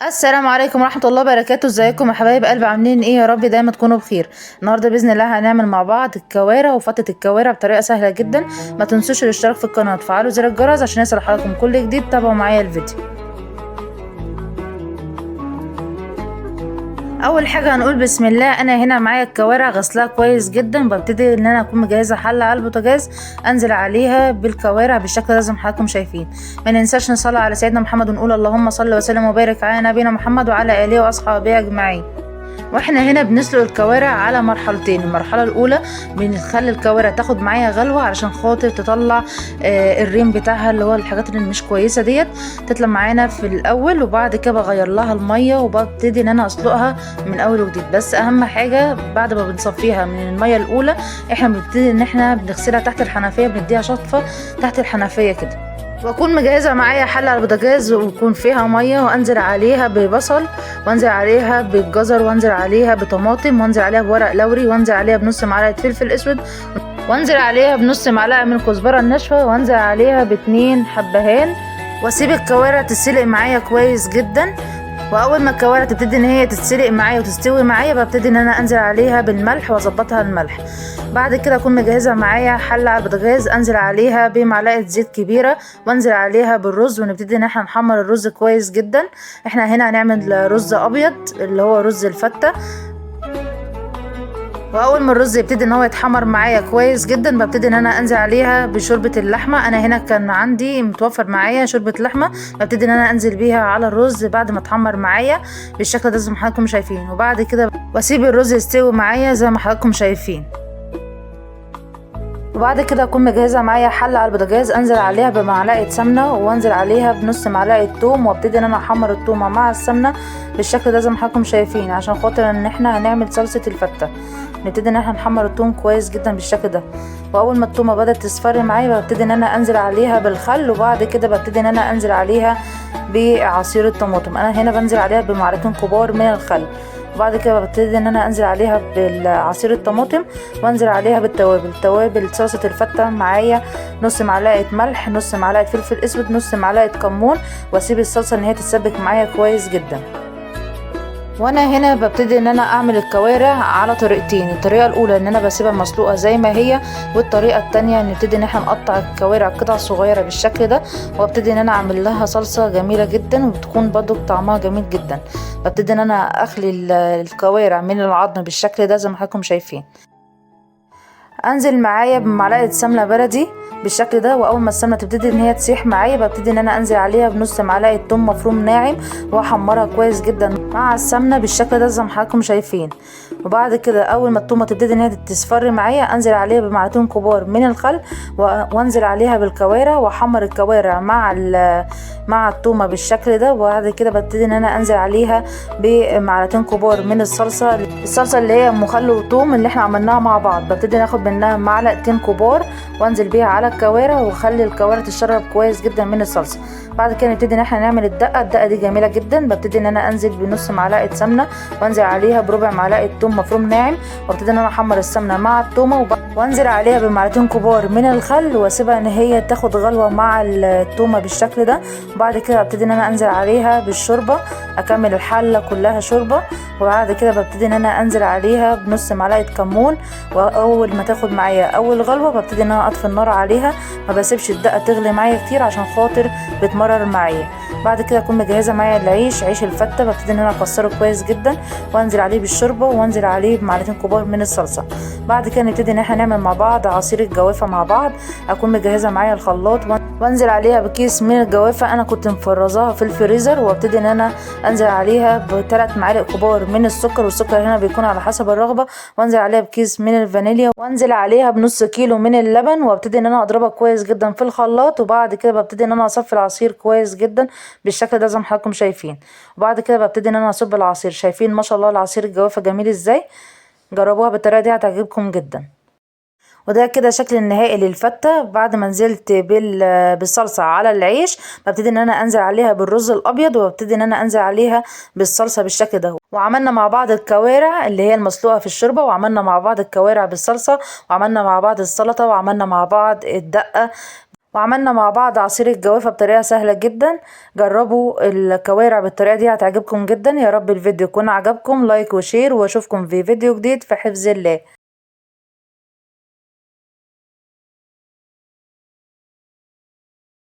السلام عليكم ورحمة الله وبركاته. ازيكم يا حبايب قلب؟ عاملين ايه؟ يا رب دايما تكونوا بخير. النهارده باذن الله هنعمل مع بعض الكوارع وفتة الكوارع بطريقة سهلة جدا. ما تنسوش الاشتراك في القناة وتفعلوا زر الجرس عشان يصل لحضراتكم كل جديد. تابعوا معايا الفيديو. اول حاجه هنقول بسم الله. انا هنا معايا الكوارع غسلها كويس جدا. ببتدي ان انا اكون مجهزه حله على البوتاجاز انزل عليها بالكوارع بالشكل ده زي ما حضراتكم شايفين. ما ننساش نصلي على سيدنا محمد ونقول اللهم صل وسلم وبارك على نبينا محمد وعلى اله واصحابه اجمعين. واحنا هنا بنسلق الكوارع على مرحلتين. المرحله الاولى بنخلي الكوارع تاخد معايا غلوه علشان خاطر تطلع الريم بتاعها اللي هو الحاجات اللي مش كويسه ديت تطلع معانا في الاول، وبعد كده بغير لها الميه وببتدي ان انا اسلقها من اول وجديد. بس اهم حاجه بعد ما بنصفيها من الميه الاولى احنا بنبتدي ان احنا بنغسلها تحت الحنفيه، بنديها شطفه تحت الحنفيه كده. واكون مجهزه معايا حله على البوتاجاز ويكون فيها ميه وانزل عليها ببصل وانزل عليها بالجزر وانزل عليها بطماطم وانزل عليها بورق لوري وانزل عليها بنص معلقه فلفل اسود وانزل عليها بنص معلقه من الكزبره الناشفه وانزل عليها ب2 حبهان واسيب الكوارع تتسلق معايا كويس جدا. واول ما الكوارع تبتدي ان هي تتسلق معايا وتستوي معايا ببتدي ان انا انزل عليها بالملح واظبطها الملح. بعد كده اكون مجهزه معايا حله على البوتاجاز انزل عليها بمعلقه زيت كبيره وانزل عليها بالرز ونبتدي ان احنا نحمر الرز كويس جدا. احنا هنا هنعمل رز ابيض اللي هو رز الفته. واول ما الرز يبتدي ان هو يتحمر معايا كويس جدا ببتدي ان انا انزل عليها بشوربه اللحمه. انا هنا كان عندي متوفر معايا شوربه لحمه، ببتدي ان انا انزل بيها على الرز بعد ما اتحمر معايا بالشكل ده زي ما حضراتكم شايفين. وبعد كده واسيب الرز يستوي معايا زي ما حضراتكم شايفين. وبعد كده اكون مجهزه معايا حله على البوتاجاز انزل عليها بمعلقه سمنه وانزل عليها بنص معلقه توم وابتدي ان انا احمر التومه مع السمنه بالشكل ده زي ما حضراتكم شايفين عشان خاطر ان احنا هنعمل صلصه الفته. نبتدي ان احنا نحمر التوم كويس جدا بالشكل ده. واول ما التومه بدات تصفر معايا ببتدي ان انا انزل عليها بالخل وبعد كده ببتدي ان انا انزل عليها بعصير الطماطم. انا هنا بنزل عليها بمعلقتين كبار من الخل. وبعد كده ببتدي ان انا انزل عليها بالعصير الطماطم وانزل عليها بالتوابل صلصه الفته معايا نص معلقه ملح نص معلقه فلفل اسود نص معلقه كمون واسيب الصلصه ان هي تتسبك معايا كويس جدا. وانا هنا ببتدي ان انا اعمل الكوارع على طريقتين. الطريقه الاولى ان انا بسيبها مسلوقه زي ما هي، والطريقه التانية نبتدي ان احنا نقطع الكوارع قطع صغيره بالشكل ده وابتدي ان انا اعمل لها صلصه جميله جدا وبتكون برضو طعمها جميل جدا. ببتدي ان انا اخلي الكوارع من العظم بالشكل ده زي ما حضراتكم شايفين. انزل معايا بمعلقه سمنه بلدي بالشكل ده. واول ما السمنه تبتدي ان هي تسيح معايا ببتدي ان انا انزل عليها بنص معلقه توم مفروم ناعم واحمرها كويس جدا مع السمنه بالشكل ده زي ما حضراتكم شايفين. وبعد كده اول ما التومه تبتدي ان هي تصفر معايا انزل عليها بمعلقتين كبار من الخل وانزل عليها بالكوارع واحمر الكوارع مع التومه بالشكل ده. وبعد كده ببتدي ان انا انزل عليها بمعلقتين كبار من الصلصه اللي هي ام خل وثوم اللي احنا عملناها مع بعض. ببتدي ناخد منها معلقتين كبار وانزل بيها على الكوارع واخلي الكوارع تشرب كويس جدا من الصلصه. بعد كده نبتدي ان احنا نعمل الدقه دي جميله جدا. ببتدي ان انا انزل بنص معلقه سمنه وانزل عليها بربع معلقه ثوم مفروم ناعم وابتدي ان انا احمر السمنه مع الثومه وانزل عليها بمعلقتين كبار من الخل واسيبها ان هي تاخد غلوه مع الثومه بالشكل ده. وبعد كده ابتدي ان انا انزل عليها بالشوربه اكمل الحله كلها شوربه. وبعد كده ببتدي ان انا انزل عليها بنص معلقه كمون واول ما تاخد معايا اول غلوه ببتدي ان انا اطفي النار عليها. ما بسيبش الدقه تغلي معايا كتير عشان خاطر بتمرر معايا. بعد كده اكون مجهزه معايا عيش الفته. ببتدي ان انا اكسره كويس جدا وانزل عليه بالشوربه وانزل عليه بمعلقتين كبار من الصلصه. بعد كده نبتدي ان احنا نعمل مع بعض عصير الجوافه مع بعض. اكون مجهزه معايا الخلاط وانزل عليها بكيس من الجوافه انا كنت مفرزاها في الفريزر وابتدي ان انا انزل عليها ب3 معالق كبار من السكر، والسكر هنا بيكون على حسب الرغبه. وانزل عليها بكيس من الفانيليا وانزل عليها بنص كيلو من اللبن وابتدي ان انا اضربها كويس جدا في الخلاط. وبعد كده ببتدي ان انا اصفي العصير كويس جدا بالشكل ده زي ما حضراتكم شايفين. وبعد كده ببتدي ان انا اصب العصير. شايفين ما شاء الله العصير الجوافه جميل ازاي؟ جربوها بالطريقه دي هتعجبكم جدا. وده كده شكل النهائي للفتة بعد ما نزلت بالصلصة على العيش. ببتدي ان انا انزل عليها بالرز الابيض وببتدي ان انا انزل عليها بالصلصة بالشكل ده. وعملنا مع بعض الكوارع اللي هي المسلوقة في الشوربة وعملنا مع بعض الكوارع بالصلصة وعملنا مع بعض السلطة وعملنا مع بعض الدقة وعملنا مع بعض عصير الجوافة بطريقة سهلة جدا. جربوا الكوارع بالطريقة دي هتعجبكم جدا. يا رب الفيديو يكون عجبكم. لايك وشير، واشوفكم في فيديو جديد في حفظ الله.